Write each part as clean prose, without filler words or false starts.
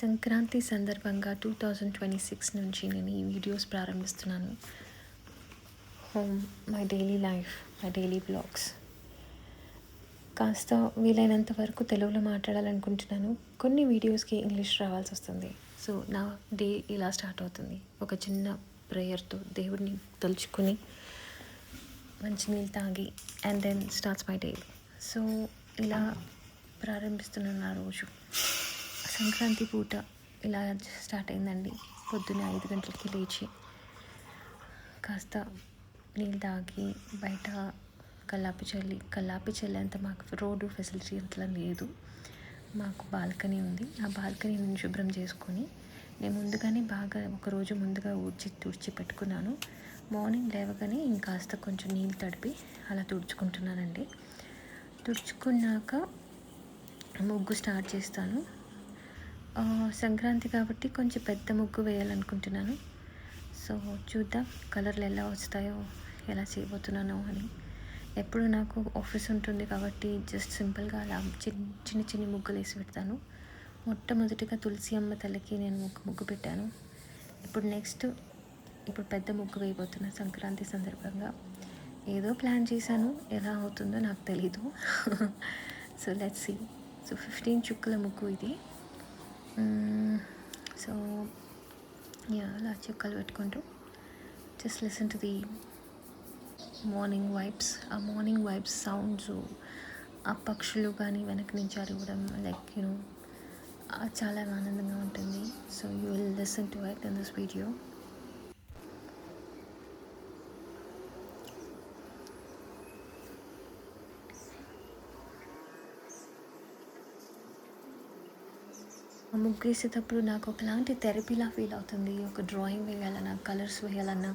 సంక్రాంతి సందర్భంగా 2026 నుంచి నేను ఈ వీడియోస్ ప్రారంభిస్తున్నాను. My daily life, my daily blogs. కాస్త వీలైనంత వరకు తెలుగులో మాట్లాడాలనుకుంటున్నాను. కొన్ని వీడియోస్కి ఇంగ్లీష్ రావాల్సి వస్తుంది. సో నా డే ఇలా స్టార్ట్ అవుతుంది. ఒక చిన్న ప్రేయర్తో దేవుడిని తలుచుకుని మంచినీళ్ళు తాగి and then starts my day. So ఇలా ప్రారంభిస్తున్నాను ఆ రోజు. సంక్రాంతి పూట ఇలా స్టార్ట్ అయిందండి. పొద్దున్న 5 గంటలకి లేచి కాస్త నీళ్ళు తాగి బయట కల్లాపి చల్లేంత మాకు రోడ్డు ఫెసిలిటీ అంతలా లేదు. మాకు బాల్కనీ ఉంది. ఆ బాల్కనీని శుభ్రం చేసుకొని నేను ముందుగానే బాగా ఒకరోజు ముందుగా తుడిచి పెట్టుకున్నాను. మార్నింగ్ లేవగానే ఇంకాస్త కొంచెం నీళ్ళు తడిపి అలా తుడుచుకుంటున్నానండి. తుడుచుకున్నాక ముగ్గు స్టార్ట్ చేస్తాను. సంక్రాంతి కాబట్టి కొంచెం పెద్ద ముగ్గు వేయాలనుకుంటున్నాను. సో చూద్దాం కలర్లు ఎలా వస్తాయో, ఎలా చేయబోతున్నానో అని. ఎప్పుడు నాకు ఆఫీస్ ఉంటుంది కాబట్టి జస్ట్ సింపుల్గా అలా చిన్న చిన్న ముగ్గులు వేసి పెడతాను. మొట్టమొదటిగా తులసి అమ్మ తల్లికి నేను ముగ్గు పెట్టాను. ఇప్పుడు పెద్ద ముగ్గు వేయబోతున్నా సంక్రాంతి సందర్భంగా. ఏదో ప్లాన్ చేశాను, ఎలా అవుతుందో నాకు తెలీదు. So let's see. సో 15 చుక్కల ముగ్గు ఇది. సో అలా చుక్కలు పెట్టుకుంటూ just listen to the morning vibes. ఆ మార్నింగ్ వైబ్స్ సౌండ్స్, ఆ పక్షులు కానీ వెనక నుంచి అరవడం, లైక్ చాలా ఆనందంగా ఉంటుంది. So you will listen to it in this video. ముగ్గు వేసేటప్పుడు నాకు ఒకలాంటి థెరపీలా ఫీల్ అవుతుంది. ఒక డ్రాయింగ్ వేయాలన్నా, కలర్స్ వేయాలన్నా,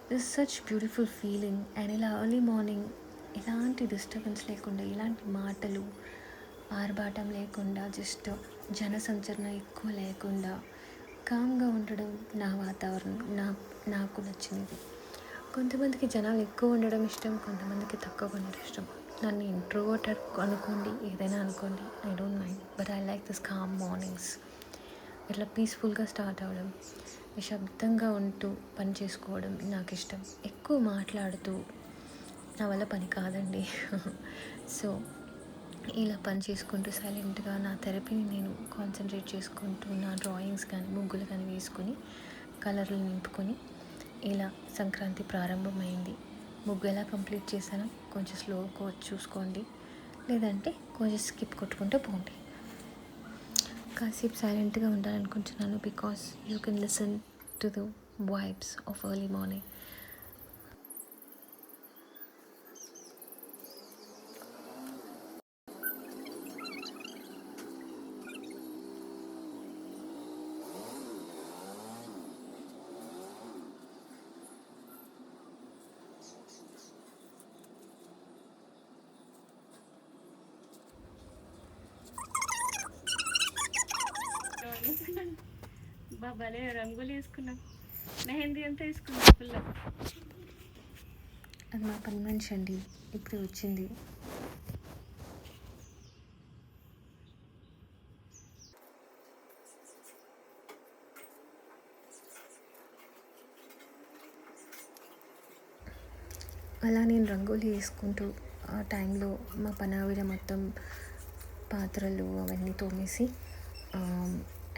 this such beautiful feeling. And ఇలా ఎర్లీ మార్నింగ్ ఎలాంటి డిస్టర్బెన్స్ లేకుండా, ఎలాంటి మాటలు ఆర్భాటం లేకుండా, జస్ట్ జనసంచరణ ఎక్కువ లేకుండా కామ్గా ఉండడం నా వాతావరణం. నాకు నచ్చినది. కొంతమందికి జనాలు ఎక్కువ ఉండడం ఇష్టం, కొంతమందికి తక్కువ ఉండడం ఇష్టం. నన్ను ఇంట్రోవర్టెడ్ అనుకోండి, ఏదైనా అనుకోండి, I don't mind. But I like this calm mornings. ఇట్లా పీస్ఫుల్గా స్టార్ట్ అవ్వడం, నిశ్శబ్దంగా ఉంటూ పని చేసుకోవడం నాకు ఇష్టం. ఎక్కువ మాట్లాడుతూ నా వల్ల పని కాదండి. సో ఇలా పని చేసుకుంటూ సైలెంట్గా నా థెరపీని నేను కాన్సన్ట్రేట్ చేసుకుంటూ నా డ్రాయింగ్స్ కానీ ముగ్గులు కానీ వేసుకొని కలర్లు నింపుకొని ఇలా సంక్రాంతి ప్రారంభమైంది. ముగ్గు ఎలా కంప్లీట్ చేశానో కొంచెం స్లోగా చూసుకోండి, లేదంటే కొంచెం స్కిప్ కొట్టుకుంటూ పోండి. కాసేపు సైలెంట్గా ఉండాలనుకుంటున్నాను because you can listen to the vibes of early morning. బాబాలే రంగులు వేసుకున్నాం, మెహందీ అంతా వేసుకున్నాం పిల్ల. అది మా పని మనిషి అండి, ఇప్పుడు వచ్చింది. అలా నేను రంగోలీ వేసుకుంటూ ఆ టైంలో మా పనావిడ మొత్తం పాత్రలు అవన్నీ తోమేసి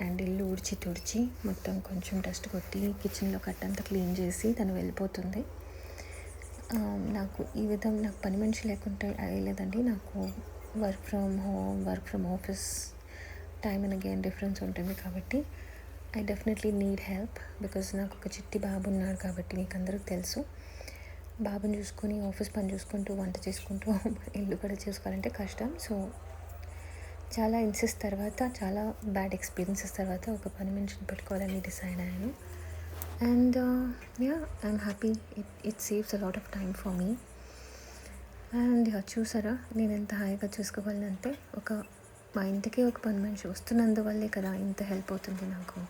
అండ్ ఇల్లు ఊడ్చి తుడిచి మొత్తం కొంచెం డస్ట్ కొట్టి కిచెన్లో కట్టంతా క్లీన్ చేసి తను వెళ్ళిపోతుంది. నాకు నాకు పని మనిషి లేకుండా అయ్యలేదండి. నాకు work from office time and again difference ఉంటుంది కాబట్టి I definitely need help. Because నాకు ఒక చిట్టి బాబు ఉన్నాడు కాబట్టి మీకు అందరికీ తెలుసు. బాబుని చూసుకొని ఆఫీస్ పని చూసుకుంటూ వంట చేసుకుంటూ ఇల్లు కూడా చేసుకోవాలంటే కష్టం. సో చాలా చాలా బ్యాడ్ ఎక్స్పీరియన్సెస్ తర్వాత ఒక పని మనిషిని పెట్టుకోవాలని డిసైడ్ అయ్యాను. And I'm happy. It saves a lot of time for me. And చూసారా నేను ఎంత హాయిగా చూసుకోగలనంటే, మా ఇంటికి ఒక పని మనిషి వస్తున్నందువల్లే కదా ఇంత హెల్ప్ అవుతుంది నాకు.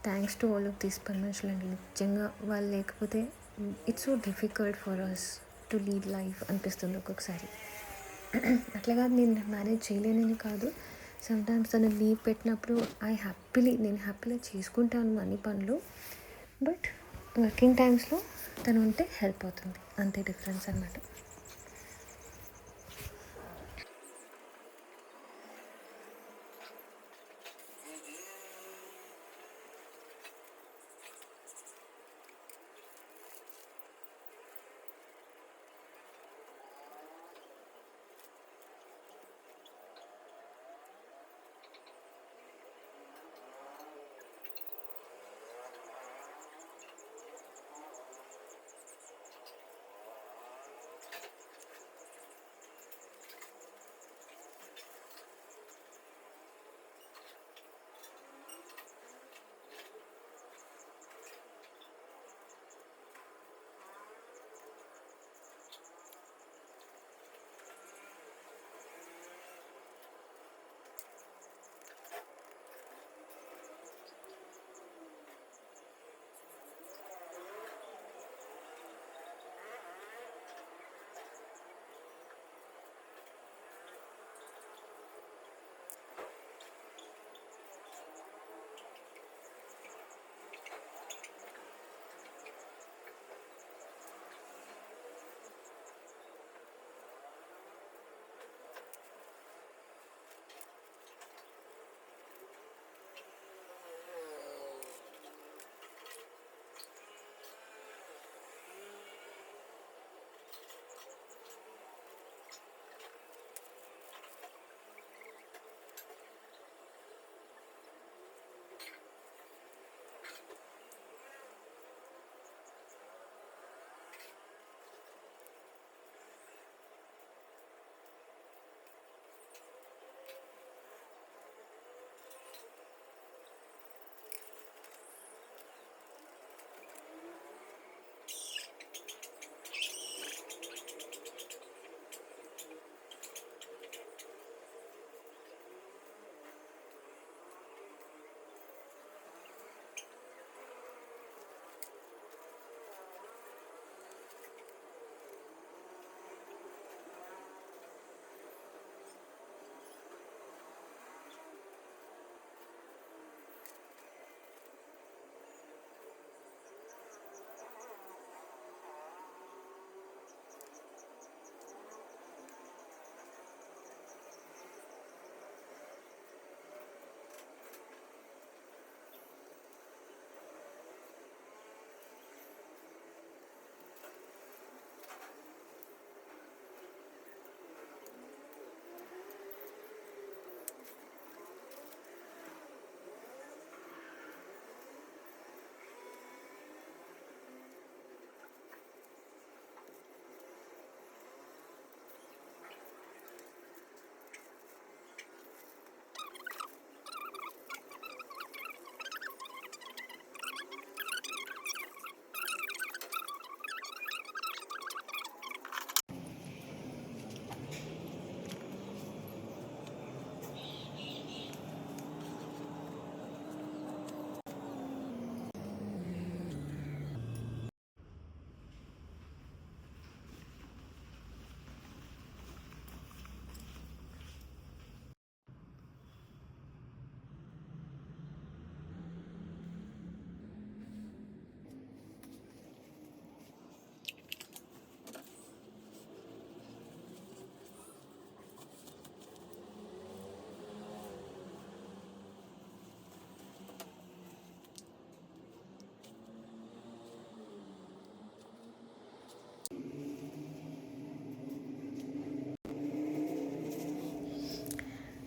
Thanks to all of these పని మనుషులండి. నిజంగా వాళ్ళు లేకపోతే it's so difficult for us to lead life అనిపిస్తుంది ఒక్కొక్కసారి. అట్లాగా నేను మేనేజ్ చేయలేనని కాదు, సమ్టైమ్స్ తను లీవ్ పెట్టినప్పుడు నేను హ్యాపీగా చేసుకుంటాను అన్ని పనులు. బట్ వర్కింగ్ టైమ్స్లో తను ఉంటే హెల్ప్ అవుతుంది, అంతే డిఫరెన్స్ అనమాట.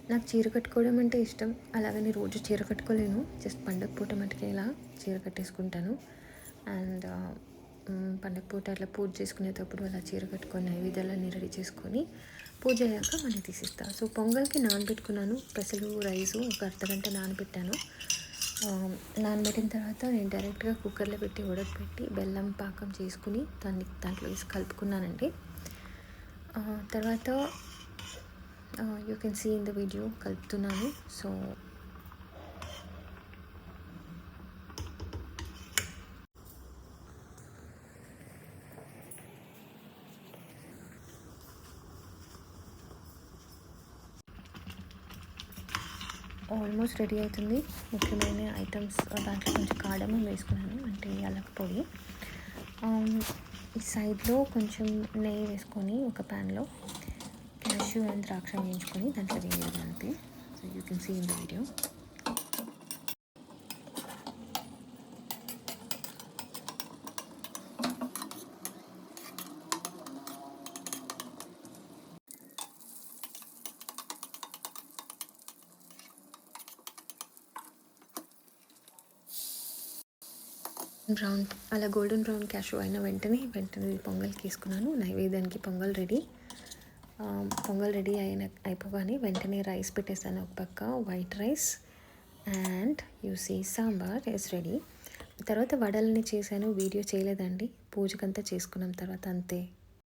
నాకు చీర కట్టుకోవడం అంటే ఇష్టం. అలాగని రోజు చీర కట్టుకోలేను, జస్ట్ పండగ పూట మటుకే ఇలా చీర కట్టేసుకుంటాను. అండ్ పండగ పూట అట్లా పూజ చేసుకునేటప్పుడు అలా చీర కట్టుకొని నైవేద్యాలన్నీ రెడీ చేసుకొని పూజ అయ్యాక మళ్ళీ తీసిస్తాను. సో పొంగల్కి నానబెట్టుకున్నాను, పెసలు రైసు ఒక అర్ధగంట నానబెట్టాను. నానబెట్టిన తర్వాత నేను డైరెక్ట్గా కుక్కర్లో పెట్టి ఉడకపెట్టి బెల్లం పాకం చేసుకుని దాంట్లో వేసి కలుపుకున్నానండి. తర్వాత you can see in the video కలుపుతున్నాను. సో ఆల్మోస్ట్ రెడీ అవుతుంది. ముఖ్యమైన ఐటమ్స్ దాంట్లో కొంచెం కాడమం వేసుకున్నాను, అంటే యాలక్ పొడి. ఈ సైడ్లో కొంచెం నెయ్యి వేసుకొని ఒక ప్యాన్లో క్యాష్యూ అండ్ ద్రాక్ష వేయించుకొని దాంట్లో వేయడం అంతే. So you can see in the video. Brown అలా గోల్డెన్ బ్రౌన్ క్యాషు అయిన వెంటనే పొంగల్కి వేసుకున్నాను. నైవేద్యానికి పొంగల్ రెడీ. పొంగల్ రెడీ అయిపోగానే వెంటనే రైస్ పెట్టేస్తాను ఒక పక్క, white rice. And you see sambar is ready. తర్వాత వడల్ని చేశాను, వీడియో చేయలేదండి. పూజకంతా చేసుకున్నాం తర్వాత అంతే.